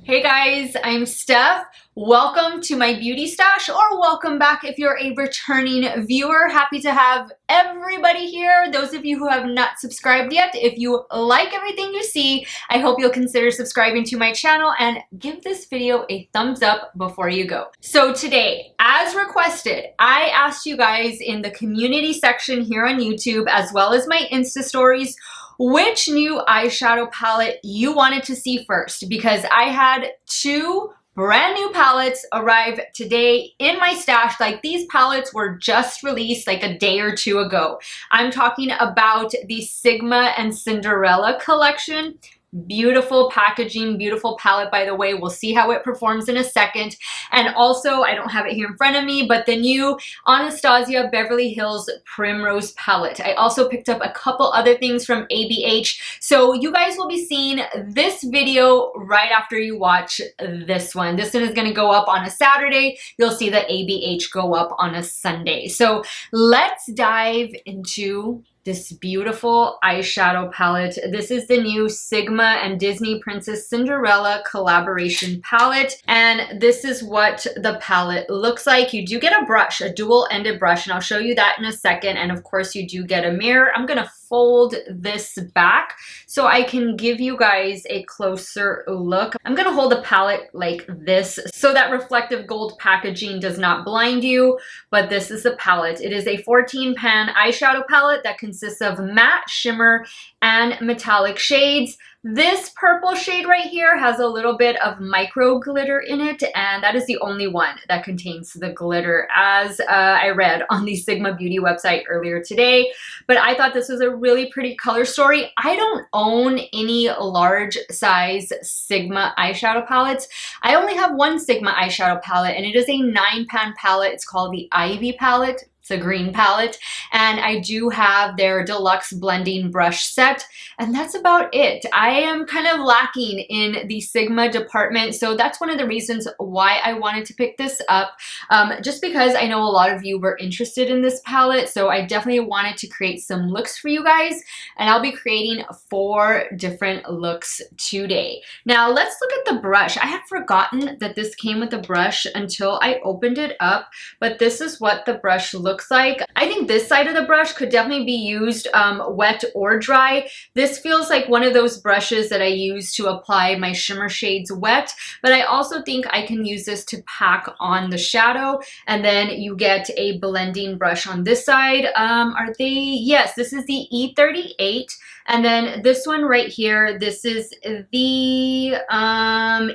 Hey guys, I'm Steph. Welcome to my beauty stash, or welcome back if you're a returning viewer. Happy to have everybody here. Those of you who have not subscribed yet, if you like everything you see, I hope you'll consider subscribing to my channel and give this video a thumbs up before you go. So today, as requested, I asked you guys in the community section here on YouTube, as well as my Insta stories, which new eyeshadow palette you wanted to see first, because I had two brand new palettes arrive today in my stash. Like, these palettes were just released like a day or two ago. I'm talking about the Sigma and Cinderella collection. Beautiful packaging, beautiful palette, by the way. We'll see how it performs in a second. And also, I don't have it here in front of me, but the new Anastasia Beverly Hills Primrose palette. I also picked up a couple other things from ABH. So you guys will be seeing this video right after you watch this one. This one is going to go up on a Saturday. You'll see the ABH go up on a Sunday. So let's dive into this beautiful eyeshadow palette. This is the new Sigma and Disney Princess Cinderella collaboration palette. And this is what the palette looks like. You do get a brush, a dual-ended brush, and I'll show you that in a second. And of course, you do get a mirror. I'm gonna fold this back so I can give you guys a closer look. I'm gonna hold the palette like this so that reflective gold packaging does not blind you, but this is the palette. It is a 14 pan eyeshadow palette that consists of matte, shimmer, and metallic shades. This purple shade right here has a little bit of micro glitter in it, and that is the only one that contains the glitter, as I read on the Sigma Beauty website earlier today. But I thought this was a really pretty color story. I don't own any large size Sigma eyeshadow palettes. I only have one Sigma eyeshadow palette, and it is a 9-pan palette. It's called the Ivy palette. It's a green palette, and I do have their deluxe blending brush set, and that's about it. I am kind of lacking in the Sigma department, so that's one of the reasons why I wanted to pick this up, just because I know a lot of you were interested in this palette, so I definitely wanted to create some looks for you guys, and I'll be creating 4 different looks today. Now, let's look at the brush. I had forgotten that this came with a brush until I opened it up, but this is what the brush looks like. I think this side of the brush could definitely be used wet or dry. This feels like one of those brushes that I use to apply my shimmer shades wet, but I also think I can use this to pack on the shadow, and then you get a blending brush on this side. Are they? Yes, this is the E38. And then this one right here, this is the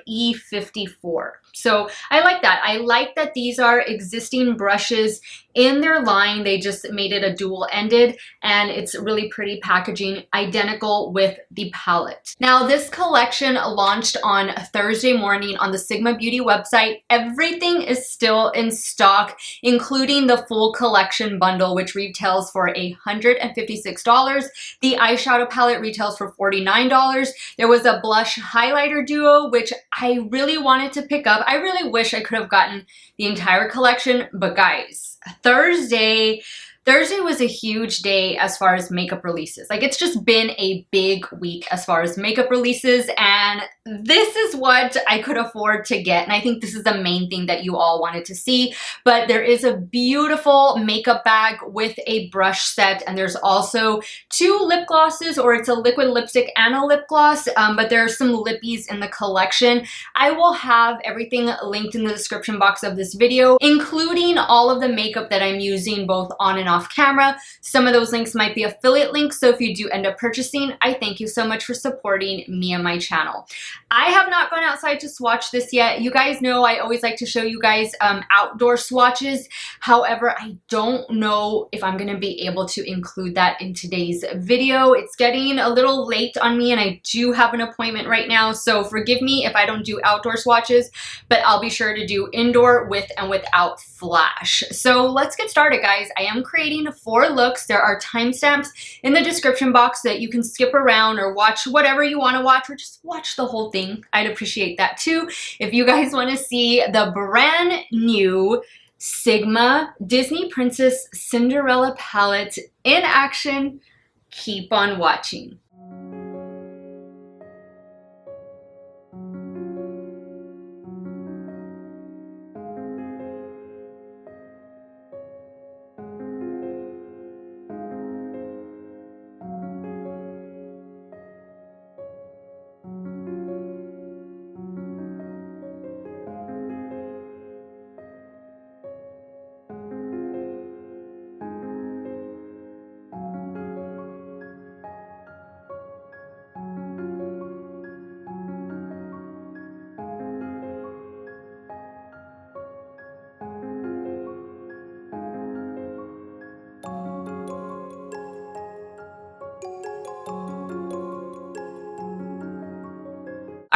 E54. So I like that. I like that these are existing brushes in their line. They just made it a dual-ended, and it's really pretty packaging, identical with the palette. Now, this collection launched on Thursday morning on the Sigma Beauty website. Everything is still in stock, including the full collection bundle, which retails for $156. The eyeshadow palette retails for $49. There was a blush highlighter duo, which I really wanted to pick up. I really wish I could have gotten the entire collection, but guys, Thursday was a huge day as far as makeup releases. Like, it's just been a big week as far as makeup releases, and this is what I could afford to get. And I think this is the main thing that you all wanted to see. But there is a beautiful makeup bag with a brush set, and there's also 2 lip glosses, or it's a liquid lipstick and a lip gloss, but there are some lippies in the collection. I will have everything linked in the description box of this video, including all of the makeup that I'm using both on and off camera. Some of those links might be affiliate links, so if you do end up purchasing, I thank you so much for supporting me and my channel. I have not gone outside to swatch this yet. You guys know I always like to show you guys outdoor swatches. However, I don't know if I'm gonna be able to include that in today's video. It's getting a little late on me, and I do have an appointment right now, so forgive me if I don't do outdoor swatches, but I'll be sure to do indoor with and without flash. So let's get started, guys. I am creating 4 looks. There are timestamps in the description box that you can skip around or watch whatever you want to watch, or just watch the whole thing. I'd appreciate that too. If you guys want to see the brand new Sigma Disney Princess Cinderella palette in action, keep on watching.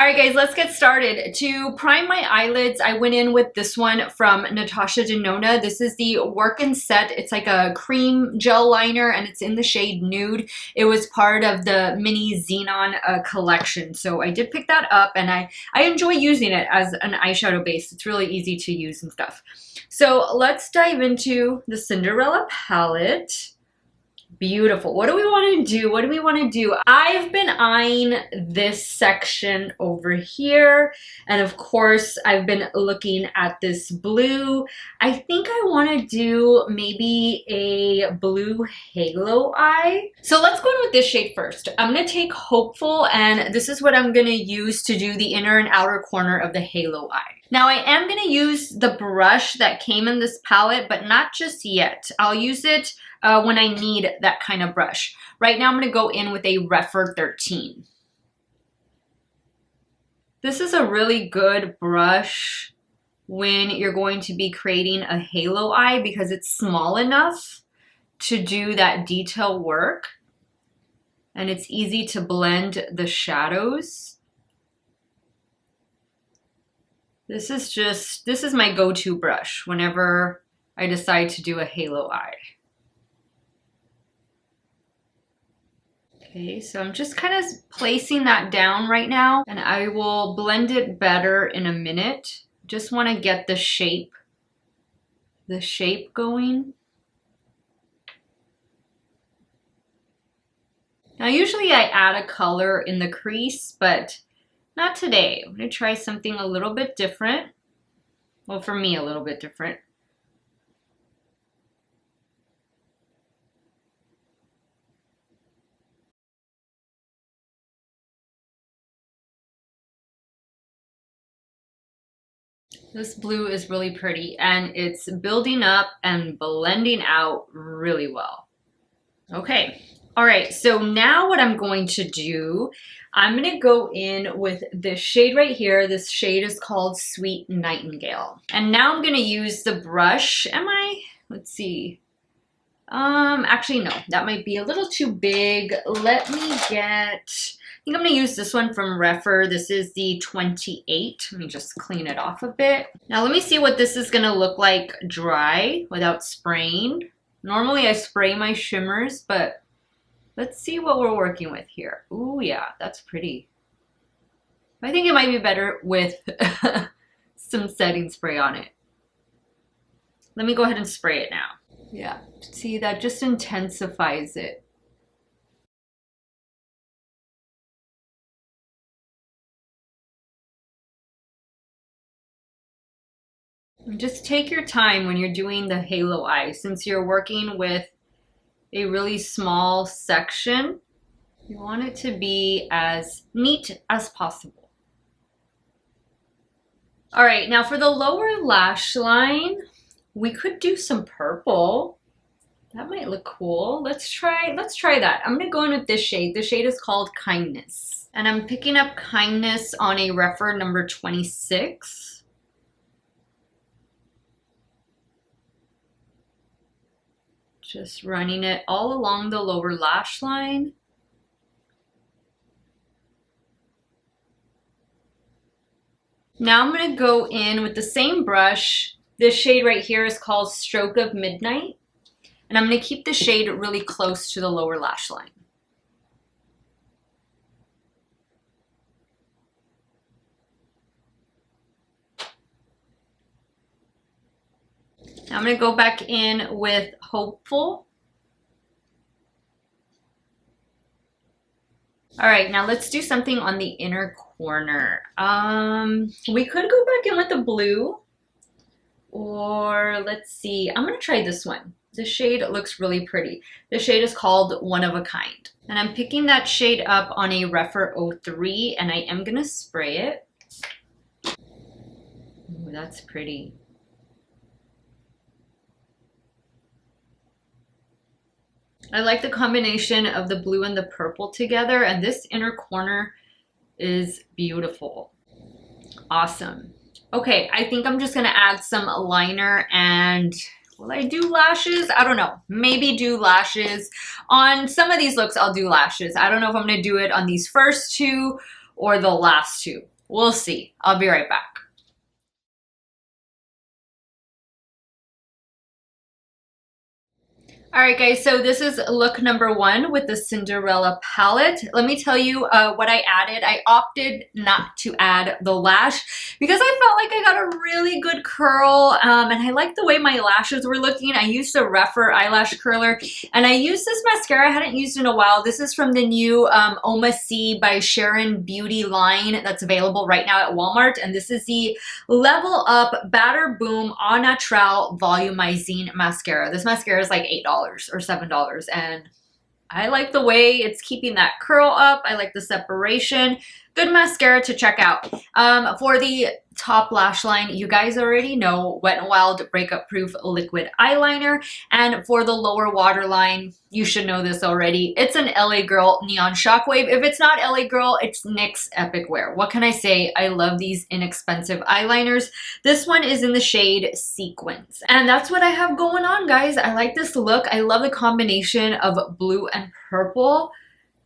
Alright guys, let's get started. To prime my eyelids, I went in with this one from Natasha Denona. This is the Work and Set. It's like a cream gel liner and it's in the shade Nude. It was part of the mini Xenon collection. So I did pick that up and I enjoy using it as an eyeshadow base. It's really easy to use and stuff. So let's dive into the Cinderella palette. Beautiful. What do we want to do? What do we want to do? I've been eyeing this section over here. And of course, I've been looking at this blue. I think I want to do maybe a blue halo eye. So let's go in with this shade first. I'm going to take Hopeful, and this is what I'm going to use to do the inner and outer corner of the halo eye. Now I am going to use the brush that came in this palette, but not just yet. I'll use it when I need that kind of brush. Right now I'm going to go in with a rephr 13. This is a really good brush when you're going to be creating a halo eye because it's small enough to do that detail work and it's easy to blend the shadows. This is my go-to brush whenever I decide to do a halo eye. Okay, so I'm just kind of placing that down right now and I will blend it better in a minute. Just want to get the shape going. Now usually I add a color in the crease, but not today. I'm going to try something a little bit different. Well, for me, a little bit different. This blue is really pretty and it's building up and blending out really well. Okay, all right, so now what I'm going to do, I'm gonna go in with this shade right here. This shade is called Sweet Nightingale. And now I'm gonna use the brush. Let's see. Actually no, that might be a little too big. I think I'm gonna use this one from rephr. This is the 28. Let me just clean it off a bit. Now let me see what this is gonna look like dry without spraying. Normally I spray my shimmers, but let's see what we're working with here. Ooh yeah, that's pretty. I think it might be better with some setting spray on it. Let me go ahead and spray it now. Yeah, see, that just intensifies it. Just take your time when you're doing the halo eye. Since you're working with a really small section, you want it to be as neat as possible. All right, now for the lower lash line, we could do some purple. That might look cool. Let's try that. I'm gonna go in with this shade. The shade is called Kindness. And I'm picking up Kindness on a rephr number 26. Just running it all along the lower lash line. Now I'm going to go in with the same brush. This shade right here is called Stroke of Midnight. And I'm going to keep the shade really close to the lower lash line. Now I'm going to go back in with Hopeful. All right, now let's do something on the inner corner. We could go back in with the blue, or let's see. I'm going to try this one. This shade looks really pretty. The shade is called One of a Kind. And I'm picking that shade up on a rephr 03, and I am going to spray it. Ooh, that's pretty. I like the combination of the blue and the purple together, and this inner corner is beautiful. Awesome. Okay, I think I'm just gonna add some liner and will I do lashes? I don't know. Maybe do lashes. On some of these looks, I'll do lashes. I don't know if I'm gonna do it on these first two or the last two. We'll see. I'll be right back. All right, guys, so this is look number 1 with the Cinderella palette. Let me tell you what I added. I opted not to add the lash because I felt like I got a really good curl, and I liked the way my lashes were looking. I used the rephr eyelash curler, and I used this mascara I hadn't used in a while. This is from the new Uoma by Sharon beauty line that's available right now at Walmart, and this is the Level Up Batter Boom Au Naturel Volumizing Mascara. This mascara is like $8 or $7, and I like the way it's keeping that curl up. I like the separation. Good mascara to check out. For the top lash line, you guys already know Wet n Wild Breakup Proof Liquid Eyeliner. And for the lower waterline, you should know this already. It's an LA Girl Neon Shockwave. If it's not LA Girl, it's NYX Epic Wear. What can I say? I love these inexpensive eyeliners. This one is in the shade Sequins. And that's what I have going on, guys. I like this look. I love the combination of blue and purple.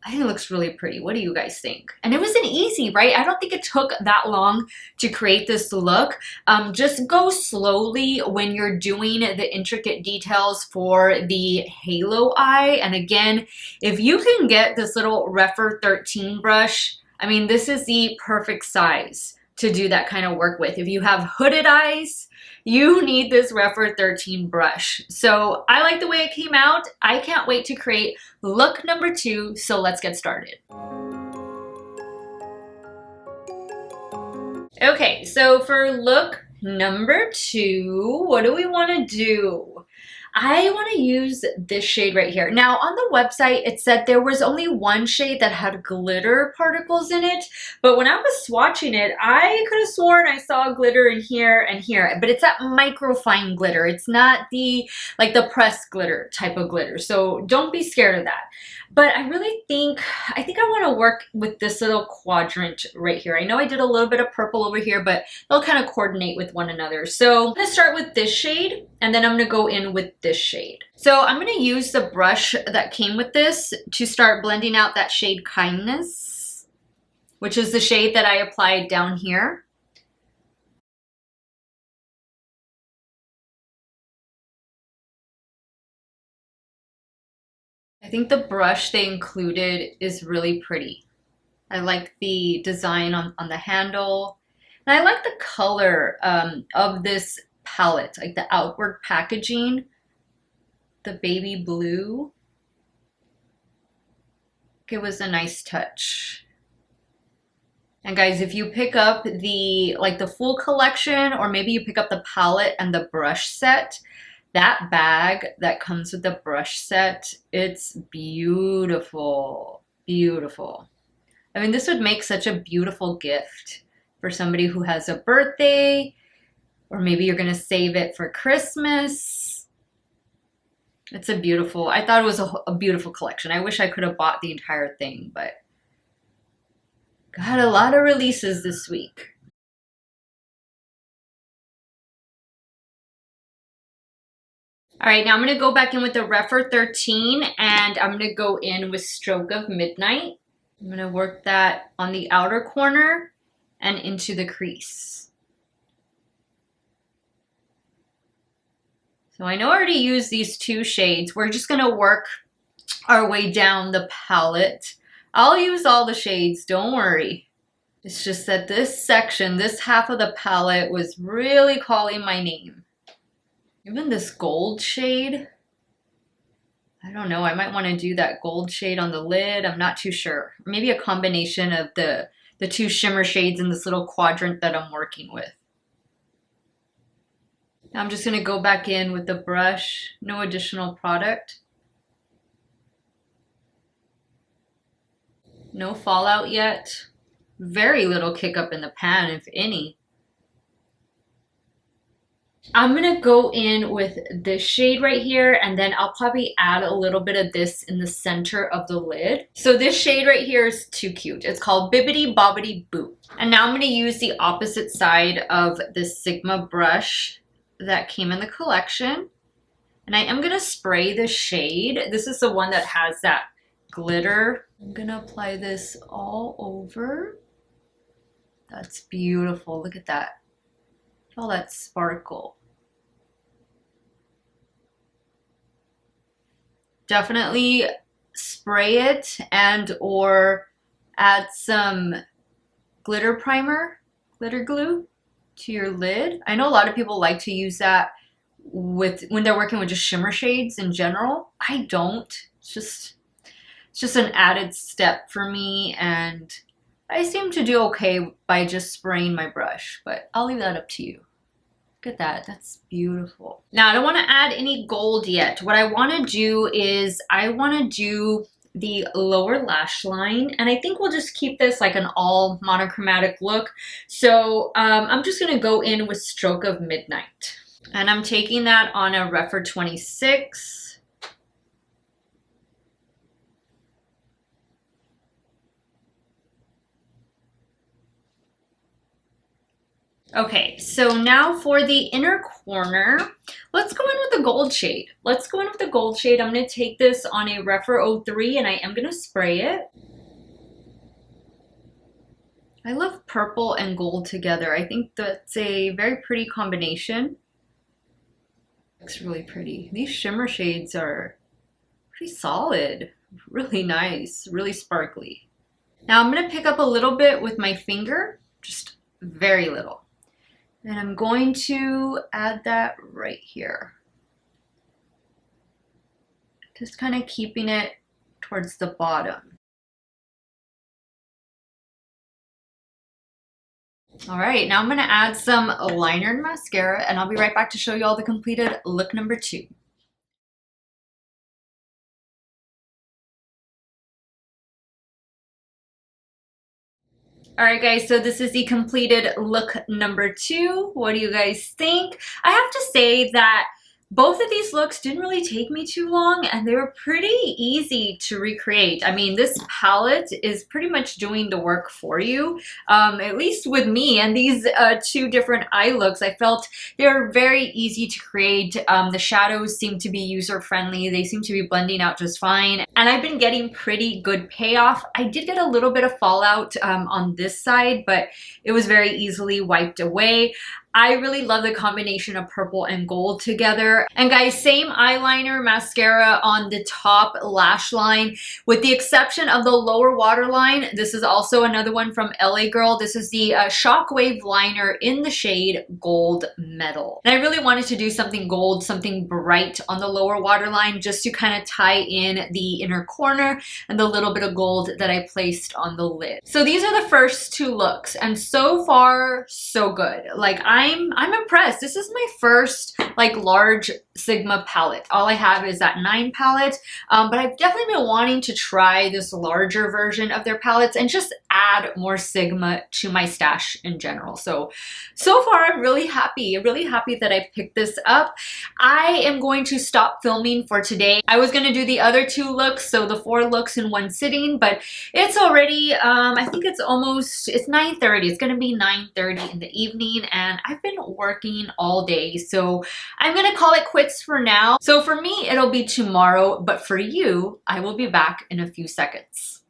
I think it looks really pretty. What do you guys think? And it wasn't easy, right? I don't think it took that long to create this look. Just go slowly when you're doing the intricate details for the halo eye. And again, if you can get this little rephr 13 brush, I mean, this is the perfect size to do that kind of work with. If you have hooded eyes, you need this rephr 13 brush. So I like the way it came out. I can't wait to create look number 2, so let's get started. Okay, so for look number 2, what do we want to do? I want to use this shade right here. Now on the website, it said there was only one shade that had glitter particles in it, but when I was swatching it, I could have sworn I saw glitter in here and here, but it's that microfine glitter. It's not the like the pressed glitter type of glitter, so don't be scared of that. But I really think, I want to work with this little quadrant right here. I know I did a little bit of purple over here, but they'll kind of coordinate with one another. So I'm going to start with this shade, and then I'm going to go in with this shade. So I'm going to use the brush that came with this to start blending out that shade Kindness, which is the shade that I applied down here. I think the brush they included is really pretty. I like the design on the handle. And I like the color of this palette, like the outward packaging, the baby blue. It was a nice touch. And guys, if you pick up the full collection, or maybe you pick up the palette and the brush set, that bag that comes with the brush set, it's beautiful, beautiful. I mean, this would make such a beautiful gift for somebody who has a birthday, or maybe you're gonna save it for Christmas. It's a beautiful, I thought it was a beautiful collection. I wish I could have bought the entire thing, but got a lot of releases this week. All right, now I'm going to go back in with the rephr 13, and I'm going to go in with Stroke of Midnight. I'm going to work that on the outer corner and into the crease. So I know I already used these 2 shades. We're just going to work our way down the palette. I'll use all the shades, don't worry. It's just that this section, this half of the palette was really calling my name. Even this gold shade, I don't know, I might want to do that gold shade on the lid. I'm not too sure. Maybe a combination of the 2 shimmer shades in this little quadrant that I'm working with. Now I'm just going to go back in with the brush, no additional product. No fallout yet. Very little kick up in the pan, if any. I'm going to go in with this shade right here, and then I'll probably add a little bit of this in the center of the lid. So this shade right here is too cute. It's called Bibbidi Bobbidi Boo. And now I'm going to use the opposite side of the Sigma brush that came in the collection. And I am going to spray the shade. This is the one that has that glitter. I'm going to apply this all over. That's beautiful. Look at that. All that sparkle. Definitely spray it and or add some glitter primer, glitter glue to your lid. I know a lot of people like to use that with when they're working with just shimmer shades in general. I don't. It's just an added step for me, and I seem to do okay by just spraying my brush, but I'll leave that up to you. Look at that, that's beautiful. Now I don't want to add any gold yet. What I want to do is I want to do the lower lash line, and I think we'll just keep this like an all monochromatic look. So I'm just going to go in with Stroke of Midnight, and I'm taking that on a rephr 26. Okay, so now for the inner corner, let's go in with a gold shade. Let's go in with the gold shade. I'm going to take this on a rephr 03, and I am going to spray it. I love purple and gold together. I think that's a very pretty combination. Looks really pretty. These shimmer shades are pretty solid, really nice, really sparkly. Now I'm going to pick up a little bit with my finger, just very little. And I'm going to add that right here. Just kind of keeping it towards the bottom. All right, now I'm going to add some liner and mascara, and I'll be right back to show you all the completed look number 2. All right, guys, so this is the completed look number 2. What do you guys think? I have to say that both of these looks didn't really take me too long, and they were pretty easy to recreate. I mean, this palette is pretty much doing the work for you, at least with me. And these 2 different eye looks, I felt they're very easy to create. The shadows seem to be user-friendly. They seem to be blending out just fine. And I've been getting pretty good payoff. I did get a little bit of fallout on this side, but it was very easily wiped away. I really love the combination of purple and gold together. And guys, same eyeliner, mascara on the top lash line, with the exception of the lower waterline. This is also another one from LA Girl. This is the Shockwave liner in the shade Gold Metal. And I really wanted to do something gold, something bright on the lower waterline, just to kind of tie in the inner corner and the little bit of gold that I placed on the lid. So these are the first 2 looks, and so far, so good. Like, I'm impressed. This is my first like large Sigma palette. All I have is that 9 palette, but I've definitely been wanting to try this larger version of their palettes and just add more Sigma to my stash in general. So far I'm really happy that I picked this up. I am going to stop filming for today. I was going to do the other 2 looks, so the 4 looks in one sitting, but it's already, I think it's 9:30. It's going to be 9:30 in the evening, and I've been working all day, so I'm going to call it quits for now. So for me, it'll be tomorrow, but for you, I will be back in a few seconds.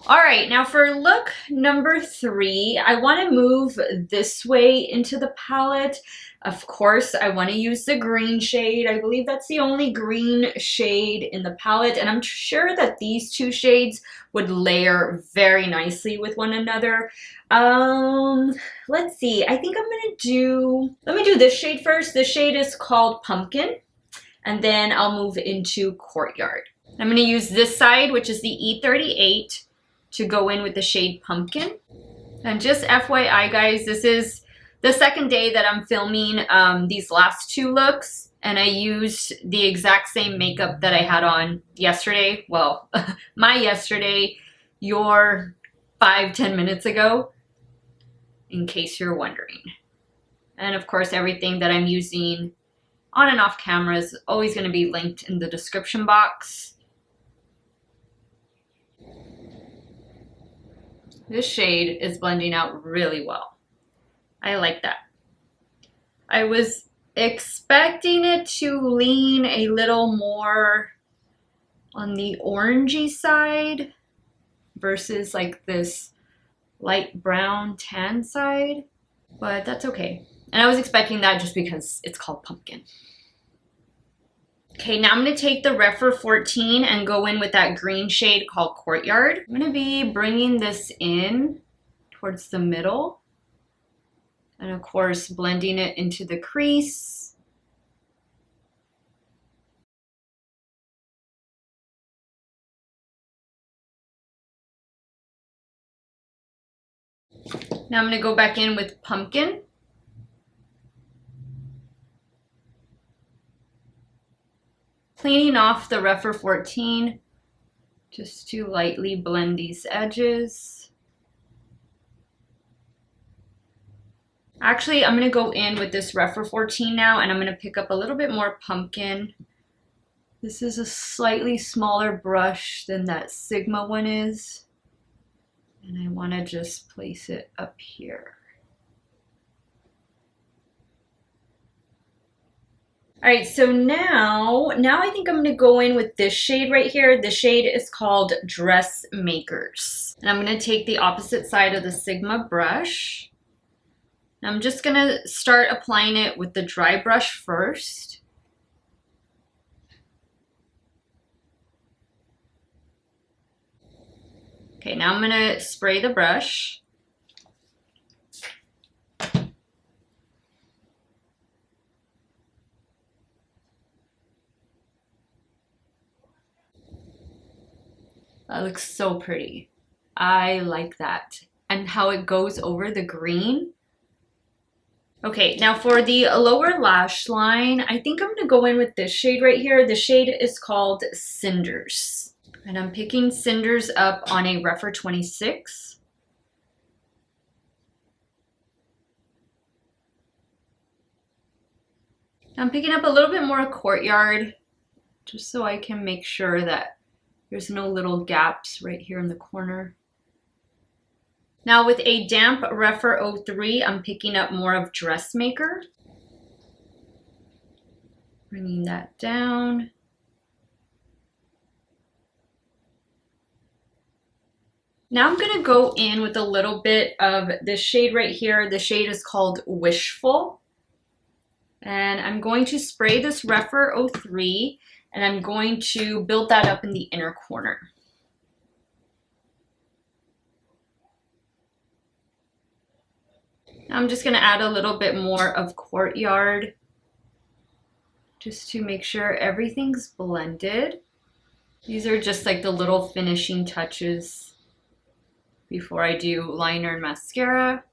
All right, now for look number 3, I want to move this way into the palette. Of course, I want to use the green shade. I believe that's the only green shade in the palette, and I'm sure that these 2 shades would layer very nicely with one another. Let's see. I think I'm gonna do, let me do this shade first. This shade is called Pumpkin, and then I'll move into Courtyard. I'm gonna use this side, which is the E38, to go in with the shade Pumpkin. And just FYI, guys, this is the second day that I'm filming these last 2 looks, and I used the exact same makeup that I had on yesterday. Well, my yesterday, your 5-10 minutes ago, in case you're wondering. And of course, everything that I'm using on and off camera is always going to be linked in the description box. This shade is blending out really well. I like that. I was expecting it to lean a little more on the orangey side, versus like this light brown tan side, but that's okay. And I was expecting that just because it's called pumpkin. Okay, now I'm going to take the rephr 14 and go in with that green shade called Courtyard. I'm going to be bringing this in towards the middle. And of course, blending it into the crease. Now I'm going to go back in with Pumpkin. Cleaning off the rephr 14 just to lightly blend these edges. Actually, I'm going to go in with this rephr 14 now, and I'm going to pick up a little bit more Pumpkin. This is a slightly smaller brush than that Sigma one is. And I want to just place it up here. All right, so now I think I'm gonna go in with this shade right here. The shade is called Dressmakers. And I'm gonna take the opposite side of the Sigma brush. I'm just gonna start applying it with the dry brush first. Okay, now I'm gonna spray the brush. That looks so pretty. I like that. And how it goes over the green. Okay, now for the lower lash line, I think I'm gonna go in with this shade right here. The shade is called Cinders. And I'm picking Cinders up on a rephr 26. I'm picking up a little bit more Courtyard, just so I can make sure that there's no little gaps right here in the corner. Now with a damp rephr 03, I'm picking up more of Dressmaker. Bringing that down. Now I'm gonna go in with a little bit of this shade right here. The shade is called Wishful. And I'm going to spray this rephr 03, and I'm going to build that up in the inner corner. Now I'm just gonna add a little bit more of Courtyard just to make sure everything's blended. These are just like the little finishing touches before I do liner and mascara.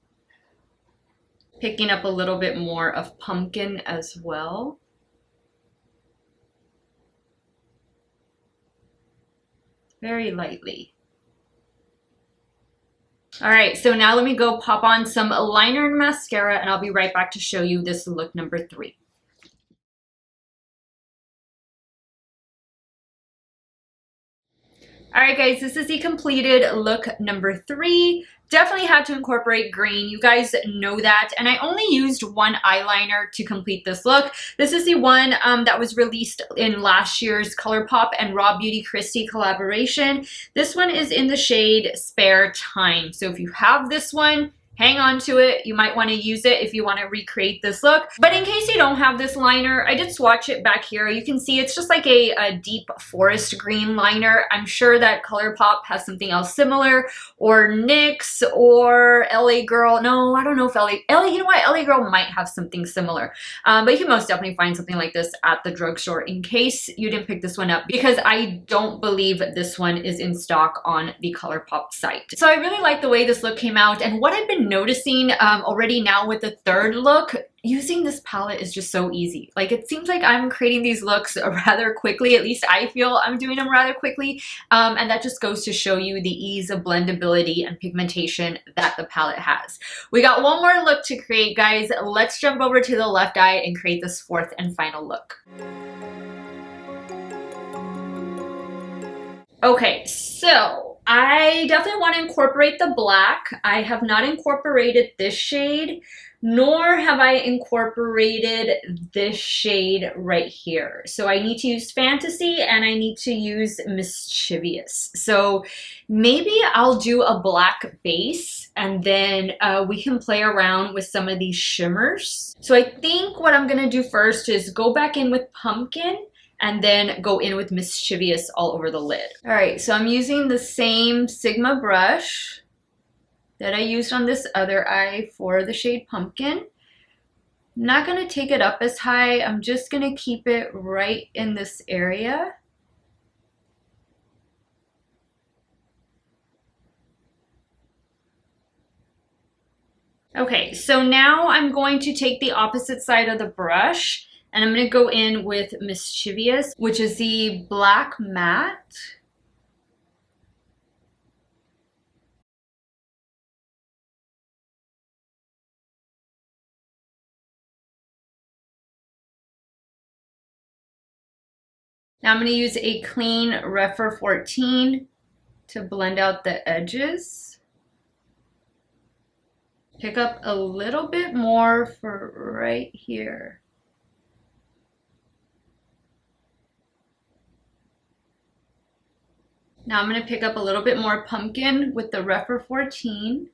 Picking up a little bit more of Pumpkin as well. Very lightly. All right, so now let me go pop on some liner and mascara, and I'll be right back to show you this look number 3. All right, guys, this is the completed look number 3. Definitely had to incorporate green. You guys know that. And I only used one eyeliner to complete this look. This is the one that was released in last year's ColourPop and Raw Beauty Christie collaboration. This one is in the shade Spare Time. So if you have this one, hang on to it. You might want to use it if you want to recreate this look. But in case you don't have this liner, I did swatch it back here. You can see it's just like a deep forest green liner. I'm sure that ColourPop has something else similar, or NYX, or LA Girl. No, I don't know if you know what? LA Girl might have something similar. But you can most definitely find something like this at the drugstore in case you didn't pick this one up, because I don't believe this one is in stock on the ColourPop site. So I really like the way this look came out, and what I've been noticing already now with the third look, using this palette is just so easy. Like, it seems like I'm creating these looks rather quickly. At least I feel I'm doing them rather quickly. And that just goes to show you the ease of blendability and pigmentation that the palette has. We got one more look to create, guys. Let's jump over to the left eye and create this fourth and final look. Okay, so I definitely want to incorporate the black. I have not incorporated this shade. nor have I incorporated this shade right here. So I need to use Fantasy and I need to use Mischievous. So maybe I'll do a black base and then we can play around with some of these shimmers. So I think what I'm gonna do first is go back in with Pumpkin and then go in with Mischievous all over the lid. All right, so I'm using the same Sigma brush that I used on this other eye for the shade Pumpkin. I'm not gonna take it up as high. I'm just gonna keep it right in this area. Okay, so now I'm going to take the opposite side of the brush and I'm gonna go in with Mischievous, which is the black matte. Now I'm going to use a clean rephr 14 to blend out the edges. Pick up a little bit more for right here. Now I'm going to pick up a little bit more Pumpkin with the rephr 14.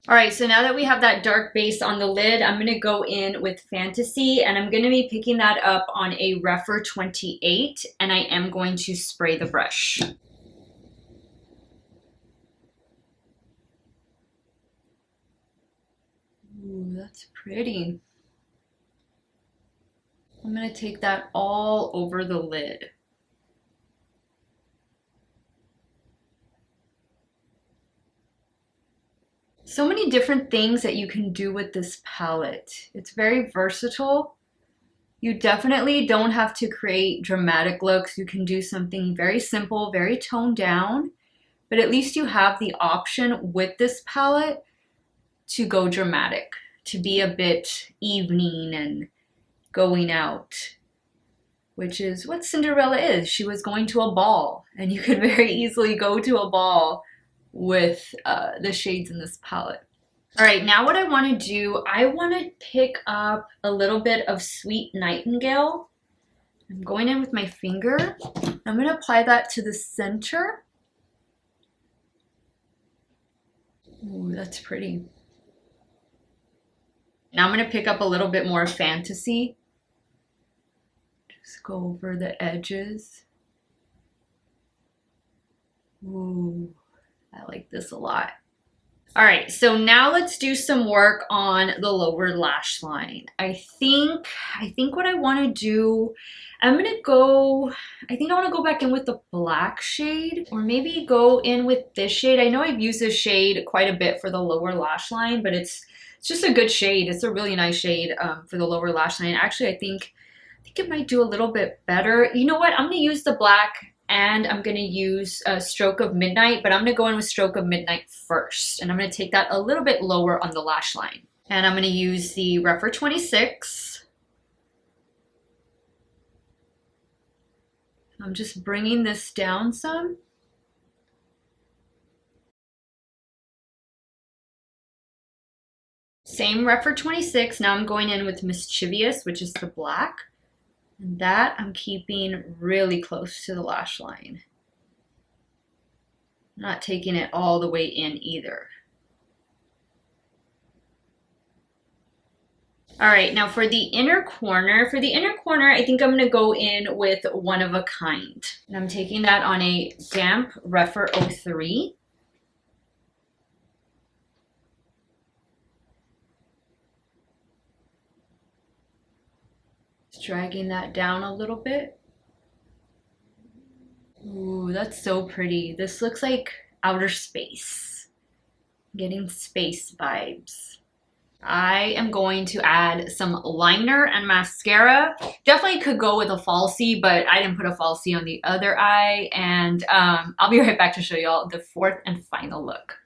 All right, so now that we have that dark base on the lid, I'm gonna go in with Fantasy and I'm gonna be picking that up on a rephr 28 and I am going to spray the brush. Ooh, that's pretty. I'm gonna take that all over the lid. So many different things that you can do with this palette. It's very versatile. You definitely don't have to create dramatic looks. You can do something very simple, very toned down, but at least you have the option with this palette to go dramatic, to be a bit evening and going out, which is what Cinderella is. She was going to a ball, and you could very easily go to a ball with the shades in this palette. All right, now what I want to do, I want to pick up a little bit of Sweet Nightingale. I'm going in with my finger. I'm going to apply that to the center. Ooh, that's pretty. Now I'm going to pick up a little bit more Fantasy. Just go over the edges. Ooh. I like this a lot. All right, so now let's do some work on the lower lash line. I think what I want to do, I think I want to go back in with the black shade or maybe go in with this shade. I know I've used this shade quite a bit for the lower lash line, but it's just a good shade. It's a really nice shade for the lower lash line. Actually, I think it might do a little bit better. You know what? I'm going to use the black and I'm going to use Stroke of Midnight, but I'm going to go in with Stroke of Midnight first. And I'm going to take that a little bit lower on the lash line. And I'm going to use the rephr 26. I'm just bringing this down some. Same rephr 26. Now I'm going in with Mischievous, which is the black. And that I'm keeping really close to the lash line. Not taking it all the way in either. All right, now for the inner corner, I think I'm gonna go in with One of a Kind. And I'm taking that on a damp rephr 03. Dragging that down a little bit. Ooh, that's so pretty. This looks like outer space. Getting space vibes. I am going to add some liner and mascara. Definitely could go with a falsie, but I didn't put a falsie on the other eye. And I'll be right back to show y'all the fourth and final look.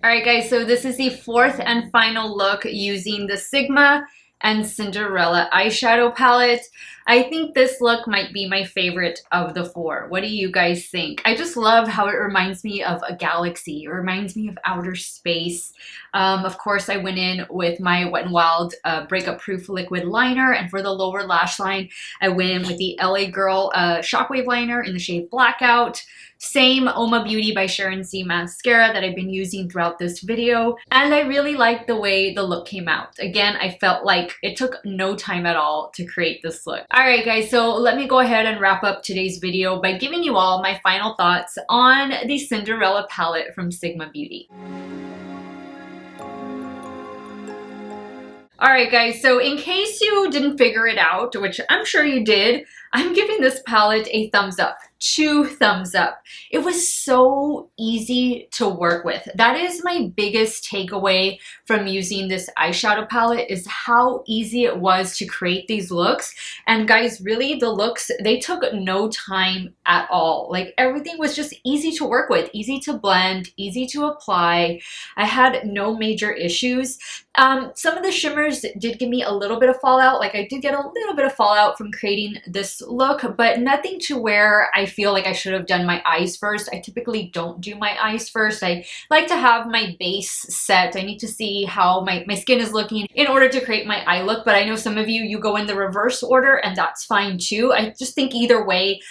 All right, guys, so this is the fourth and final look using the Sigma and Cinderella eyeshadow palette. I think this look might be my favorite of the four. What do you guys think? I just love how it reminds me of a galaxy. It reminds me of outer space. Of course, I went in with my Wet n Wild Breakup Proof Liquid Liner, and for the lower lash line, I went in with the LA Girl Shockwave Liner in the shade Blackout. Same Uoma Beauty by Sharon mascara that I've been using throughout this video, and I really like the way the look came out. Again, I felt like it took no time at all to create this look. Alright guys, so let me go ahead and wrap up today's video by giving you all my final thoughts on the Cinderella palette from Sigma Beauty. Alright guys, so in case you didn't figure it out, which I'm sure you did, I'm giving this palette a thumbs up. 2 thumbs up. It was so easy to work with. That is my biggest takeaway from using this eyeshadow palette, is how easy it was to create these looks. And guys, really the looks, they took no time at all. Like everything was just easy to work with, easy to blend, easy to apply. I had no major issues. Some of the shimmers did give me a little bit of fallout. Like I did get a little bit of fallout from creating this look, but nothing to where I feel like I should have done my eyes first. I typically don't do my eyes first. I like to have my base set. I need to see how my skin is looking in order to create my eye look, but I know some of you go in the reverse order, and that's fine too. I just think either way,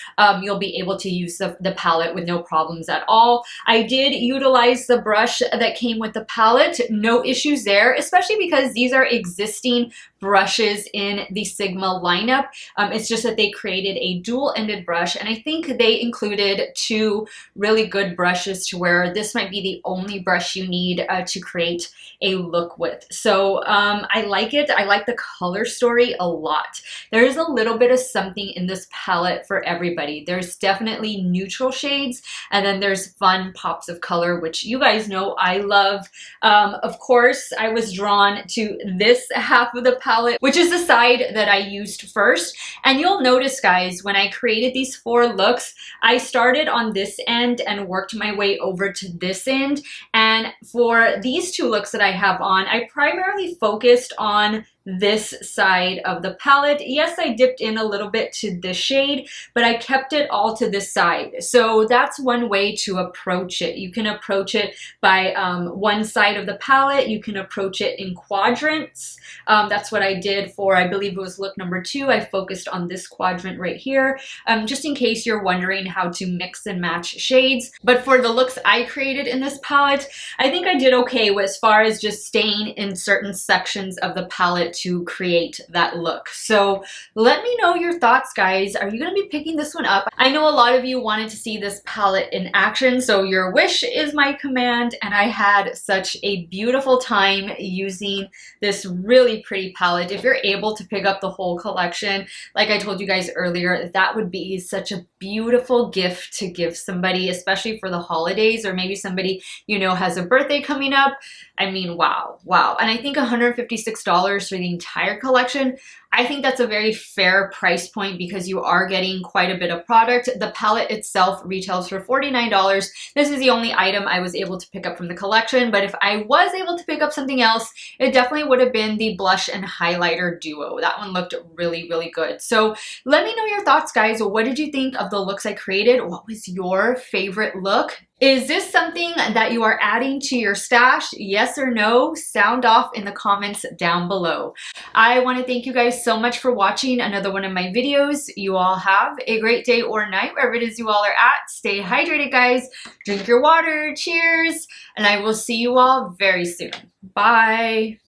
you'll be able to use the palette with no problems at all. I did utilize the brush that came with the palette. No issues there, especially because these are existing brushes in the Sigma lineup. It's just that they created a dual-ended brush, and I think they included 2 really good brushes to where this might be the only brush you need to create a look with. So I like it. I like the color story a lot. There's a little bit of something in this palette for everybody. There's definitely neutral shades, and then there's fun pops of color, which you guys know I love. Of course, I was drawn to this half of the palette, which is the side that I used first. And you'll notice, guys, when I created these 4 looks, I started on this end and worked my way over to this end. And for these 2 looks that I have on, I primarily focused on this side of the palette. Yes, I dipped in a little bit to this shade, but I kept it all to this side. So that's one way to approach it. You can approach it by one side of the palette. You can approach it in quadrants. That's what I did for, I believe it was look number 2. I focused on this quadrant right here, just in case you're wondering how to mix and match shades. But for the looks I created in this palette, I think I did okay as far as just staying in certain sections of the palette to create that look. So let me know your thoughts, guys. Are you going to be picking this one up? I know a lot of you wanted to see this palette in action, so your wish is my command, and I had such a beautiful time using this really pretty palette. If you're able to pick up the whole collection, like I told you guys earlier, that would be such a beautiful gift to give somebody, especially for the holidays, or maybe somebody you know has a birthday coming up. I mean, wow. And I think $156 for the entire collection, I think that's a very fair price point because you are getting quite a bit of product. The palette itself retails for $49. This is the only item I was able to pick up from the collection, but if I was able to pick up something else, it definitely would have been the blush and highlighter duo. That one looked really, really good. So let me know your thoughts, guys. What did you think of the looks I created? What was your favorite look? Is this something that you are adding to your stash? Yes or no? Sound off in the comments down below. I want to thank you guys so much for watching another one of my videos. You all have a great day or night, wherever it is you all are at. Stay hydrated, guys. Drink your water. Cheers. And I will see you all very soon. Bye.